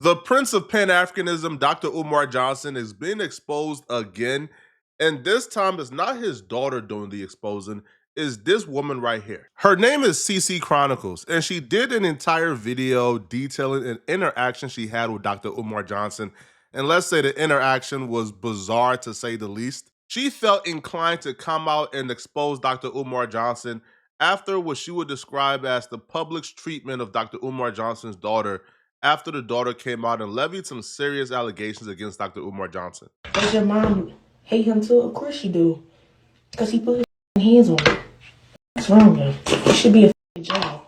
The Prince of Pan-Africanism, Dr. Umar Johnson, is being exposed again. And this time it's not his daughter doing the exposing, is this woman right here. Her name is CC Chronicles, and she did an entire video detailing an interaction she had with Dr. Umar Johnson. And let's say the interaction was bizarre to say the least. She felt inclined to come out and expose Dr. Umar Johnson after what she would describe as the public's treatment of Dr. Umar Johnson's daughter after the daughter came out and levied some serious allegations against Dr. Umar Johnson. Does your mom hate him too? Of course she do. Because he put his hands on her. What's wrong with him? He should be in jail.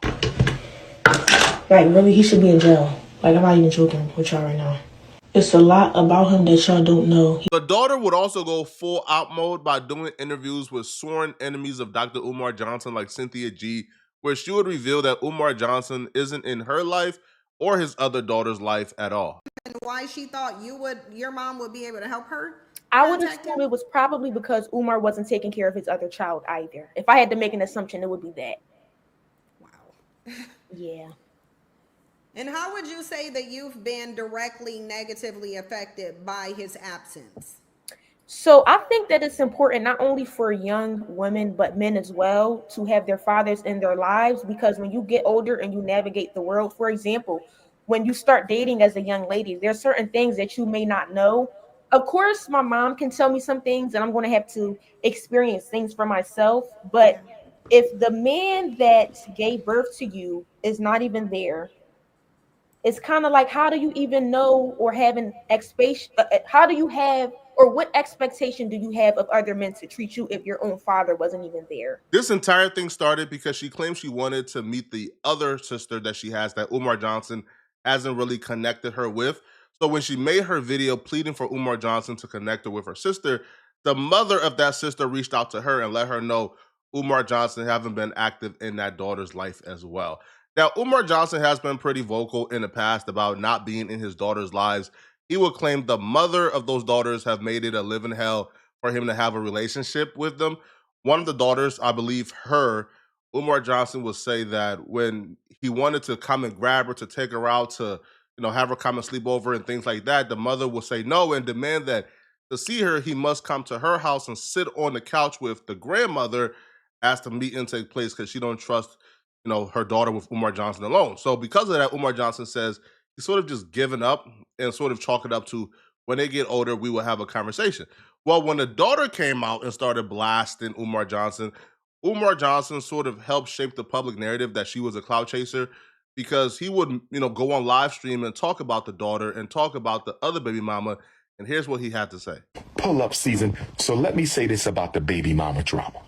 Like, really, he should be in jail. Like, I'm not even joking with y'all right now. It's a lot about him that y'all don't know. The daughter would also go full out mode by doing interviews with sworn enemies of Dr. Umar Johnson like Cynthia G, where she would reveal that Umar Johnson isn't in her life or his other daughter's life at all. And why she thought your mom would be able to help her? I would assume it was probably because Umar wasn't taking care of his other child either. If I had to make an assumption, it would be that. Wow. Yeah. And how would you say that you've been directly negatively affected by his absence? So I think that it's important not only for young women, but men as well to have their fathers in their lives, because when you get older and you navigate the world, for example, when you start dating as a young lady, there's certain things that you may not know. Of course, my mom can tell me some things and I'm going to have to experience things for myself. But if the man that gave birth to you is not even there, it's kind of like, how do you even know or have an expectation? How do you have, or what expectation do you have of other men to treat you if your own father wasn't even there? This entire thing started because she claimed she wanted to meet the other sister that she has that Umar Johnson hasn't really connected her with. So when she made her video pleading for Umar Johnson to connect her with her sister, the mother of that sister reached out to her and let her know Umar Johnson haven't been active in that daughter's life as well. Now, Umar Johnson has been pretty vocal in the past about not being in his daughter's lives. He would claim the mother of those daughters have made it a living hell for him to have a relationship with them. One of the daughters, I believe her, Umar Johnson would say that when he wanted to come and grab her to take her out to, have her come and sleep over and things like that, the mother would say no and demand that to see her, he must come to her house and sit on the couch with the grandmother as the meeting take place because she don't trust, her daughter with Umar Johnson alone. So because of that, Umar Johnson says he's sort of just given up and sort of chalk it up to when they get older, we will have a conversation. Well, when the daughter came out and started blasting Umar Johnson sort of helped shape the public narrative that she was a clout chaser because he would, go on live stream and talk about the daughter and talk about the other baby mama. And here's what he had to say. Pull up season. So let me say this about the baby mama drama.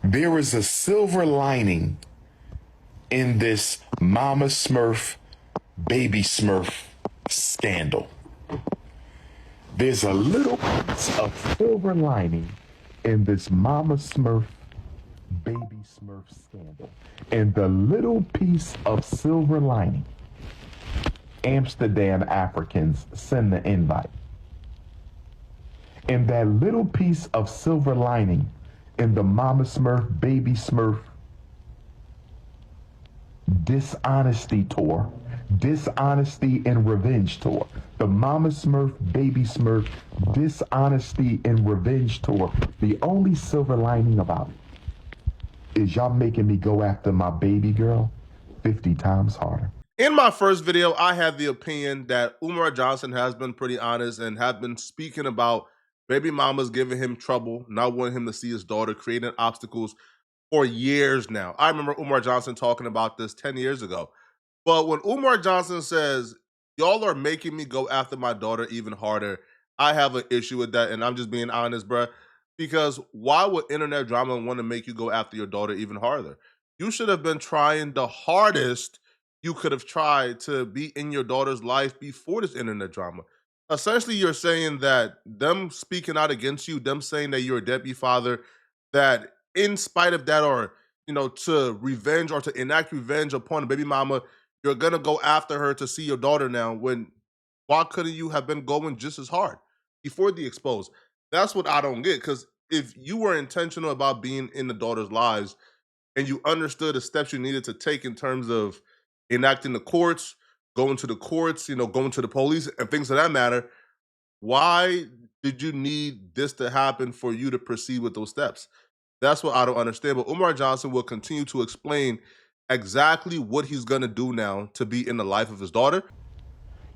There is a silver lining in this Mama Smurf, Baby Smurf scandal. There's a little piece of silver lining in this Mama Smurf, Baby Smurf scandal. And the little piece of silver lining, Amsterdam Africans send the invite. And that little piece of silver lining in the Mama Smurf, Baby Smurf dishonesty tour, dishonesty and revenge tour, the Mama Smurf, Baby Smurf dishonesty and revenge tour, the only silver lining about it is y'all making me go after my baby girl 50 times harder. In my first video, I had the opinion that Umar Johnson has been pretty honest and have been speaking about baby mamas giving him trouble, not wanting him to see his daughter, creating obstacles for years now. I remember Umar Johnson talking about this 10 years ago. But when Umar Johnson says, y'all are making me go after my daughter even harder, I have an issue with that. And I'm just being honest, bruh. Because why would internet drama want to make you go after your daughter even harder? You should have been trying the hardest you could have tried to be in your daughter's life before this internet drama. Essentially, you're saying that them speaking out against you, them saying that you're a deadbeat father, that in spite of that, or to revenge or to enact revenge upon a baby mama, you're gonna go after her to see your daughter now. When why couldn't you have been going just as hard before the expose? That's what I don't get. Because if you were intentional about being in the daughter's lives and you understood the steps you needed to take in terms of enacting the courts, going to the courts, going to the police and things of that matter, why did you need this to happen for you to proceed with those steps? That's what I don't understand. But Umar Johnson will continue to explain exactly what he's gonna do now to be in the life of his daughter.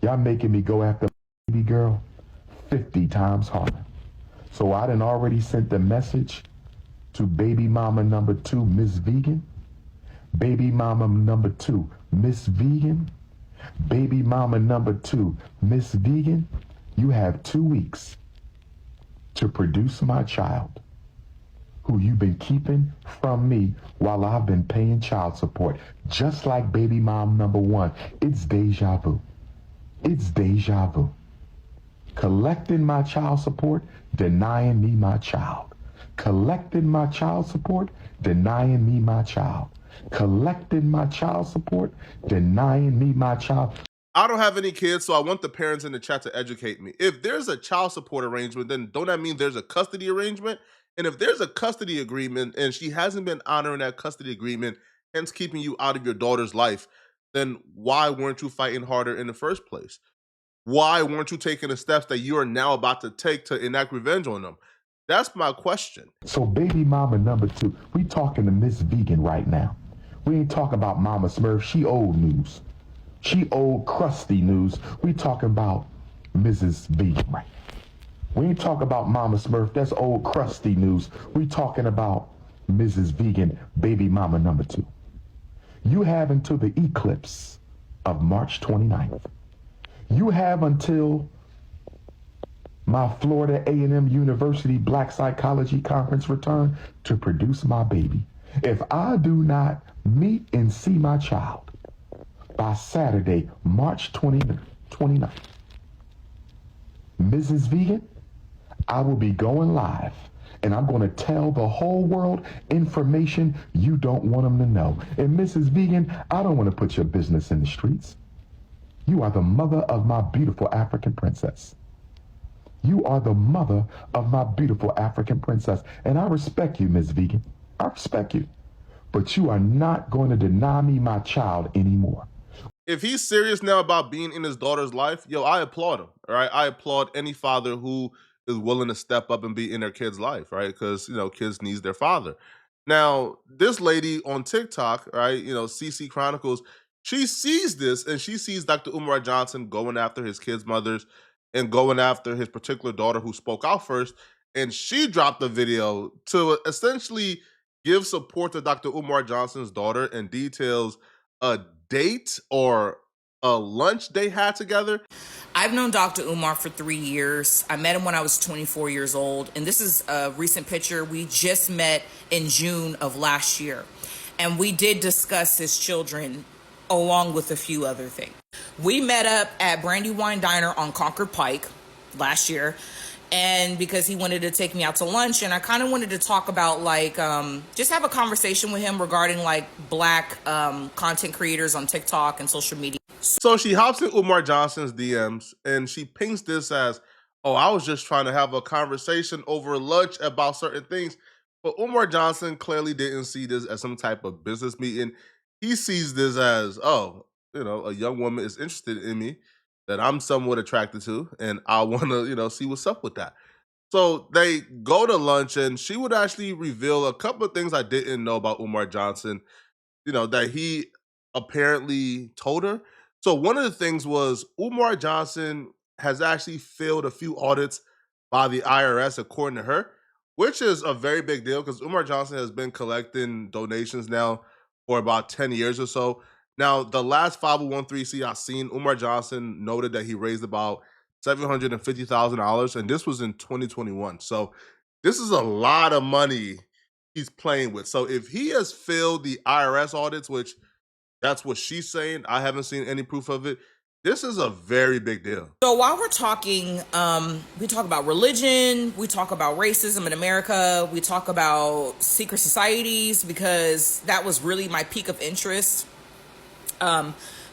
Y'all making me go after baby girl 50 times harder. So I done already sent the message to baby mama number 2, Miss Vegan. Baby mama number 2, Miss Vegan. Baby mama number 2, Miss Vegan. You have 2 weeks to produce my child, who you've been keeping from me while I've been paying child support. Just like baby mom number 1. It's deja vu. It's deja vu. Collecting my child support, denying me my child. Collecting my child support, denying me my child. Collecting my child support, denying me my child. I don't have any kids, so I want the parents in the chat to educate me. If there's a child support arrangement, then don't that mean there's a custody arrangement? And if there's a custody agreement and she hasn't been honoring that custody agreement, hence keeping you out of your daughter's life, then why weren't you fighting harder in the first place? Why weren't you taking the steps that you are now about to take to enact revenge on them? That's my question. So baby mama number 2, we talking to Miss Vegan right now. We ain't talking about Mama Smurf. She old news. She old crusty news. We talking about Mrs. Vegan right now. We ain't talking about Mama Smurf. That's old crusty news. We talking about Mrs. Vegan, baby mama number 2. You have until the eclipse of March 29th. You have until my Florida A&M University Black Psychology Conference return to produce my baby. If I do not meet and see my child by Saturday, March 29th, Mrs. Vegan, I will be going live and I'm going to tell the whole world information you don't want them to know. And Mrs. Vegan, I don't want to put your business in the streets. You are the mother of my beautiful African princess. You are the mother of my beautiful African princess. And I respect you, Miss Vegan. I respect you. But you are not going to deny me my child anymore. If he's serious now about being in his daughter's life, yo, I applaud him. All right. I applaud any father who is willing to step up and be in their kid's life, right? Because, kids need their father. Now, this lady on TikTok, right, CC Chronicles, she sees this and she sees Dr. Umar Johnson going after his kids' mothers and going after his particular daughter who spoke out first. And she dropped a video to essentially give support to Dr. Umar Johnson's daughter and details a date or a lunch they had together. I've known Dr. Umar for 3 years. I met him when I was 24 years old. And this is a recent picture. We just met in June of last year. And we did discuss his children along with a few other things. We met up at Brandywine Diner on Concord Pike last year. And because he wanted to take me out to lunch, and I kind of wanted to talk about just have a conversation with him regarding black content creators on TikTok and social media. So she hops in Umar Johnson's DMs and she pings this as, oh, I was just trying to have a conversation over lunch about certain things. But Umar Johnson clearly didn't see this as some type of business meeting. He sees this as, oh, a young woman is interested in me that I'm somewhat attracted to, and I want to, see what's up with that. So they go to lunch, and she would actually reveal a couple of things I didn't know about Umar Johnson, that he apparently told her. So one of the things was Umar Johnson has actually failed a few audits by the IRS, according to her, which is a very big deal because Umar Johnson has been collecting donations now for about 10 years or so. Now, the last 501(c) I seen, Umar Johnson noted that he raised about $750,000, and this was in 2021. So this is a lot of money he's playing with. So if he has failed the IRS audits, which that's what she's saying, I haven't seen any proof of it, this is a very big deal. So while we're talking, we talk about religion, we talk about racism in America, we talk about secret societies, because that was really my peak of interest.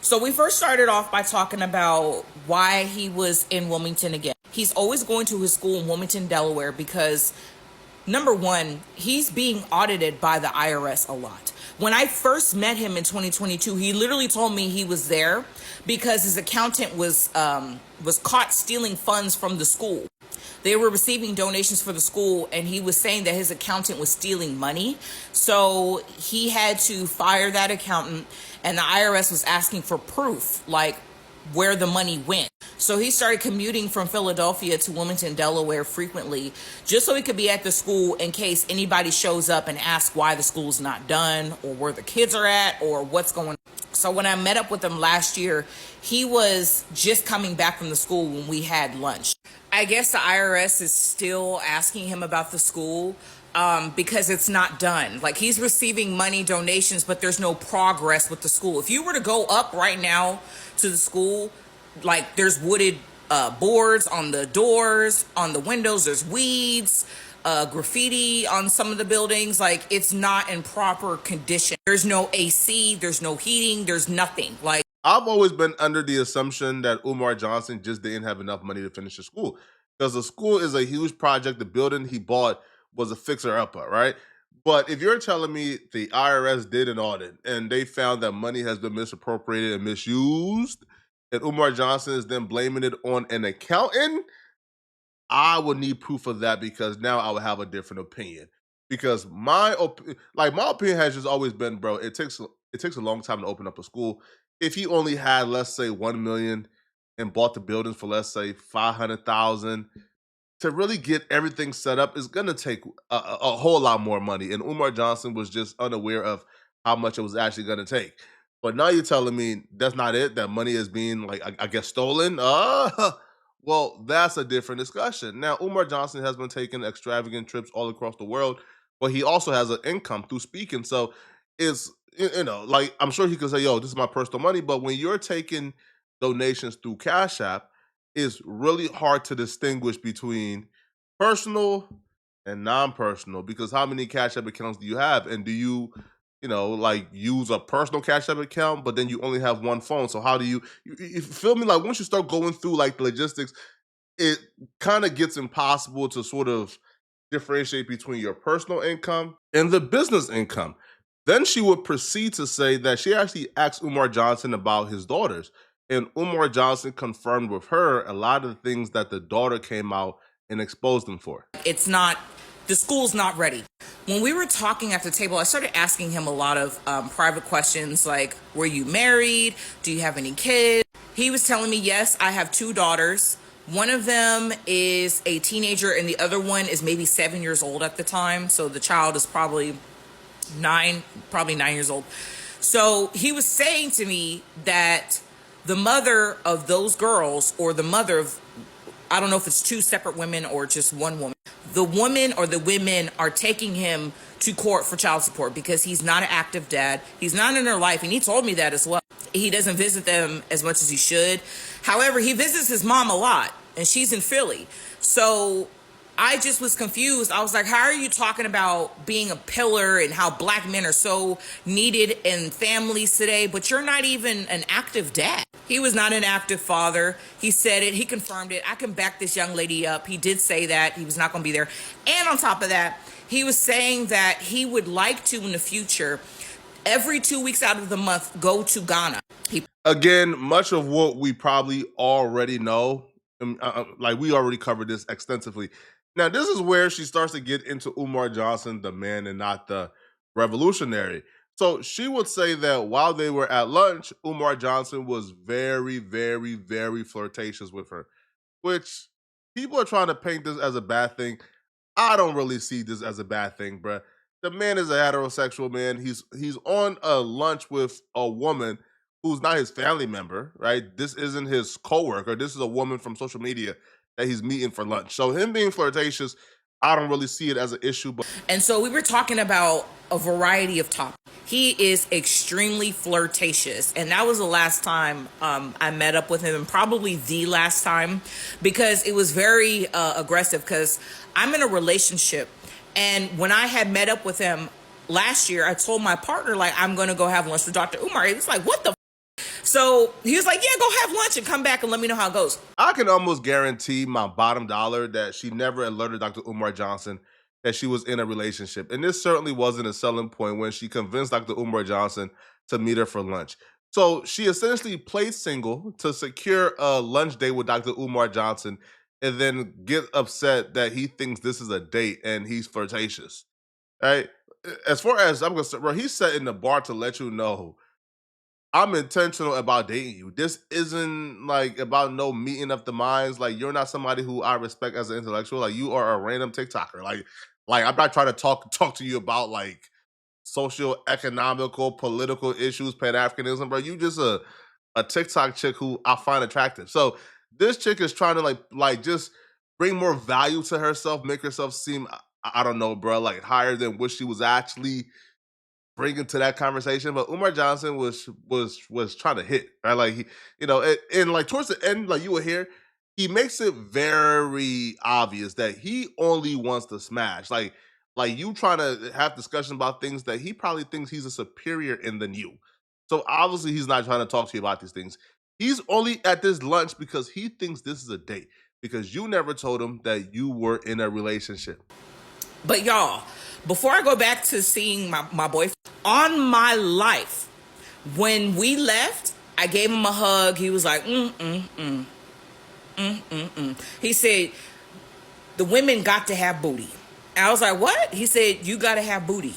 So we first started off by talking about why he was in Wilmington again. He's always going to his school in Wilmington, Delaware, because Number one, he's being audited by the IRS a lot. When I first met him in 2022, he literally told me he was there because his accountant was caught stealing funds from the school. They were receiving donations for the school, and he was saying that his accountant was stealing money. So he had to fire that accountant, and the IRS was asking for proof, like where the money went. So he started commuting from Philadelphia to Wilmington, Delaware frequently, just so he could be at the school in case anybody shows up and asks why the school's not done or where the kids are at or what's going on. So when I met up with him last year, he was just coming back from the school when we had lunch. I guess the IRS is still asking him about the school because it's not done. Like, he's receiving money donations, but there's no progress with the school. If you were to go up right now to the school, like, there's wooded boards on the doors, on the windows, there's weeds, graffiti on some of the buildings. Like, it's not in proper condition. There's no AC, there's no heating, there's nothing. Like, I've always been under the assumption that Umar Johnson just didn't have enough money to finish the school, because the school is a huge project. The building he bought was a fixer-upper, right? But if you're telling me the IRS did an audit and they found that money has been misappropriated and misused, and Umar Johnson is then blaming it on an accountant, I would need proof of that, because now I would have a different opinion. Because my opinion has just always been, bro, it takes a long time to open up a school. If he only had, let's say, 1 million and bought the buildings for, let's say, 500,000, to really get everything set up is gonna take a whole lot more money. And Umar Johnson was just unaware of how much it was actually gonna take. But now you're telling me that's not it, that money is being, like, I guess, stolen? Well, that's a different discussion. Now, Umar Johnson has been taking extravagant trips all across the world, but he also has an income through speaking. So it's, like, I'm sure he could say, yo, this is my personal money. But when you're taking donations through Cash App, it's really hard to distinguish between personal and non-personal, because how many Cash App accounts do you have? And do you, like, use a personal Cash App account, but then you only have one phone? So how do you feel me? Like, once you start going through, like, the logistics, it kind of gets impossible to sort of differentiate between your personal income and the business income. Then she would proceed to say that she actually asked Umar Johnson about his daughters. And Umar Johnson confirmed with her a lot of the things that the daughter came out and exposed him for. The school's not ready. When we were talking at the table, I started asking him a lot of private questions, like, were you married? Do you have any kids? He was telling me, yes, I have 2 daughters. One of them is a teenager and the other one is maybe 7 years old at the time. So the child is probably 9 years old. So he was saying to me that the mother of those girls, or the mother of, I don't know if it's 2 separate women or just one woman, the woman or the women are taking him to court for child support because he's not an active dad. He's not in their life. And he told me that as well. He doesn't visit them as much as he should. However, he visits his mom a lot, and she's in Philly. So I just was confused. I was like, how are you talking about being a pillar and how black men are so needed in families today, but you're not even an active dad? He was not an active father. He said it. He confirmed it. I can back this young lady up. He did say that he was not going to be there. And on top of that, he was saying that he would like to, in the future, every 2 weeks out of the month, go to Ghana. Again, much of what we probably already know, like, we already covered this extensively. Now, this is where she starts to get into Umar Johnson, the man and not the revolutionary. So she would say that while they were at lunch, Umar Johnson was very, very, very flirtatious with her, which people are trying to paint this as a bad thing. I don't really see this as a bad thing, bruh. The man is a heterosexual man. He's on a lunch with a woman who's not his family member, right? This isn't his coworker. This is a woman from social media that he's meeting for lunch. So him being flirtatious, I don't really see it as an issue. And so we were talking about a variety of topics. He is extremely flirtatious. And that was the last time I met up with him, and probably the last time, because it was very aggressive, because I'm in a relationship. And when I had met up with him last year, I told my partner, like, I'm going to go have lunch with Dr. Umar. He was like, what the So he was like, yeah, go have lunch and come back and let me know how it goes. I can almost guarantee my bottom dollar that she never alerted Dr. Umar Johnson that she was in a relationship. And this certainly wasn't a selling point when she convinced Dr. Umar Johnson to meet her for lunch. So she essentially played single to secure a lunch date with Dr. Umar Johnson and then get upset that he thinks this is a date and he's flirtatious. Right? As far as I'm concerned, bro, he's setting the bar to let you know I'm intentional about dating you. This isn't like about no meeting of the minds. Like you're not somebody who I respect as an intellectual. Like you are a random TikToker. Like I'm not trying to talk to you about like social, economical, political issues, Pan Africanism, bro. You just a TikTok chick who I find attractive. So this chick is trying to like just bring more value to herself, make herself seem I don't know, bro, like higher than what she was actually bringing to that conversation. But Umar Johnson was trying to hit, right? Like he, and like towards the end, like you will hear, he makes it very obvious that he only wants to smash. Like you trying to have discussion about things that he probably thinks he's a superior in than you. So obviously he's not trying to talk to you about these things. He's only at this lunch because he thinks this is a date because you never told him that you were in a relationship. But y'all, before I go back to seeing my boyfriend, on my life, when we left, I gave him a hug. He was like, He said, the women got to have booty. And I was like, what? He said, you got to have booty.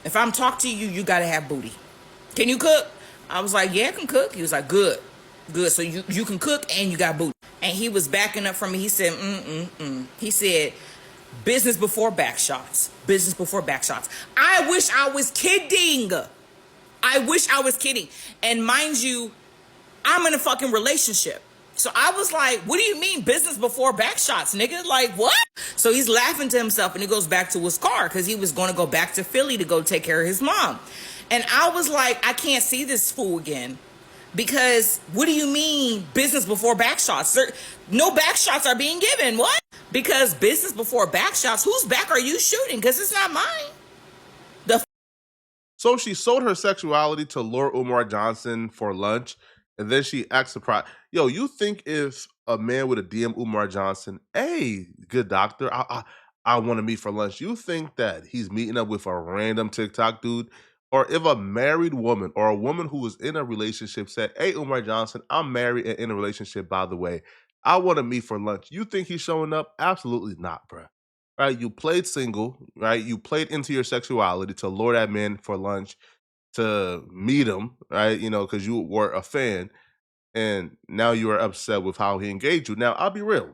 If I'm talking to you, you got to have booty. Can you cook? I was like, yeah, I can cook. He was like, good. So you can cook and you got booty. And he was backing up from me. He said, He said, business before back shots. Business before back shots. I wish I was kidding. And mind you, I'm in a fucking relationship. So I was like, what do you mean business before back shots, nigga? Like, what? So he's laughing to himself and he goes back to his car because he was going to go back to Philly to go take care of his mom. And I was like, I can't see this fool again. Because what do you mean business before back shots? No back shots are being given. What? Because business before back shots, whose back are you shooting? Because it's not mine. So she sold her sexuality to lure Umar Johnson for lunch, and then she acts surprised. Yo, you think if a man would have DM Umar Johnson, hey, good doctor, I want to meet for lunch, you think that he's meeting up with a random TikTok dude? Or if a married woman or a woman who was in a relationship said, hey, Umar Johnson, I'm married and in a relationship, by the way, I want to meet for lunch. You think he's showing up? Absolutely not, bruh. Right? You played single, right? You played into your sexuality to lure that man for lunch, to meet him, right? Because you were a fan, and now you are upset with how he engaged you. Now, I'll be real.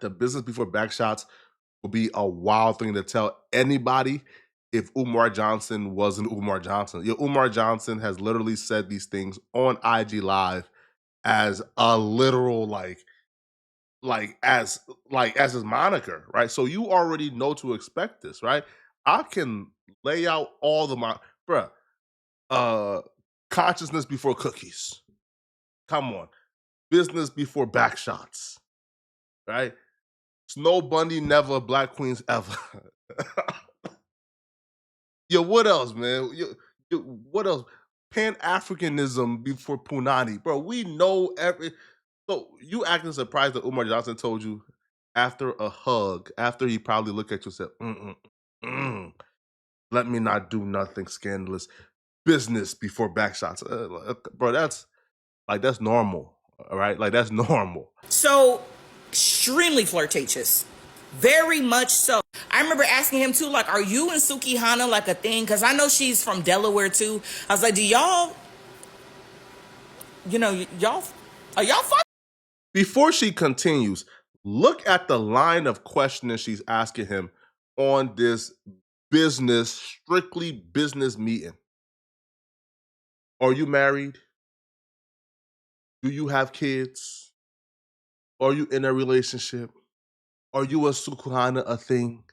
The business before back shots would be a wild thing to tell anybody if Umar Johnson wasn't Umar Johnson. Umar Johnson has literally said these things on IG Live as a literal as his moniker, right? So you already know to expect this, right? I can lay out all the bruh. Consciousness before cookies. Come on. Business before back shots. Right? Snow Bunny never, Black Queens ever. Yo, what else, man? What else? Pan-Africanism before Punani. Bro, we know every... So you acting surprised that Umar Johnson told you after a hug, after he probably looked at you and said, let me not do nothing scandalous. Business before back shots. Bro, that's normal. All right? Like, that's normal. So, extremely flirtatious. Very much so. I remember asking him too, like, are you and Suki Hana like a thing? Because I know she's from Delaware too. I was like, do y'all, are y'all fucking? Before she continues, look at the line of questioning she's asking him on this strictly business meeting. Are you married? Do you have kids? Are you in a relationship? Are you a Sukuhana a thing?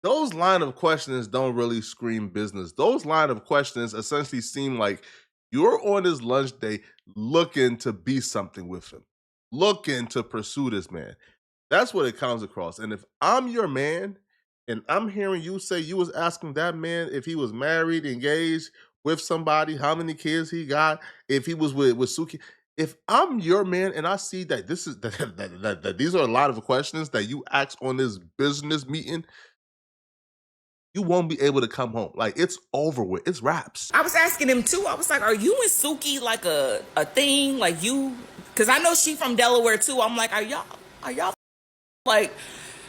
Those line of questions don't really scream business. Those line of questions essentially seem like you're on his lunch day looking to be something with him, looking to pursue this man. That's what it comes across. And if I'm your man and I'm hearing you say you was asking that man if he was married, engaged, with somebody, how many kids he got, if he was with Suki, if I'm your man and I see that this is that these are a lot of questions that you ask on this business meeting, you won't be able to come home. Like, it's over with. It's wraps. I was asking him too. I was like, "Are you and Suki like a thing? Like you?" Because I know she from Delaware too. I'm like, are y'all like?"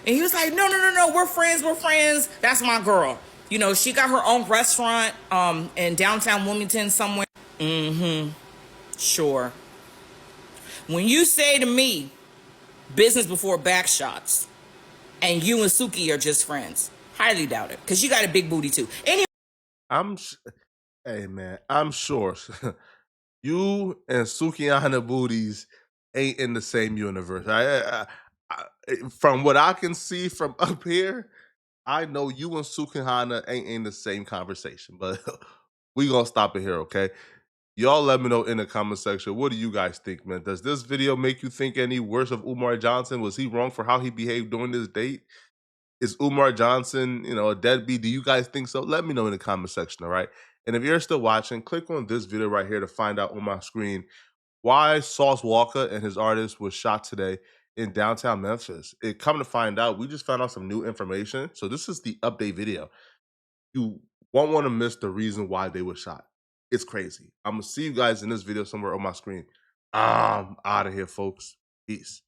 And he was like, "No, no, no, no. We're friends. We're friends. That's my girl. You know, she got her own restaurant in downtown Wilmington somewhere." Mm-hmm. Sure. When you say to me, business before back shots, and you and Suki are just friends, highly doubt it. Because you got a big booty too. Anyway. I'm hey man, I'm sure you and Sukihana booties ain't in the same universe. From what I can see from up here, I know you and Sukihana ain't in the same conversation. But we gonna stop it here, okay? Y'all let me know in the comment section. What do you guys think, man? Does this video make you think any worse of Umar Johnson? Was he wrong for how he behaved during this date? Is Umar Johnson, a deadbeat? Do you guys think so? Let me know in the comment section, all right? And if you're still watching, click on this video right here to find out on my screen why Sauce Walker and his artist was shot today in downtown Memphis. It come to find out, we just found out some new information. So this is the update video. You won't want to miss the reason why they were shot. It's crazy. I'm going to see you guys in this video somewhere on my screen. I'm out of here, folks. Peace.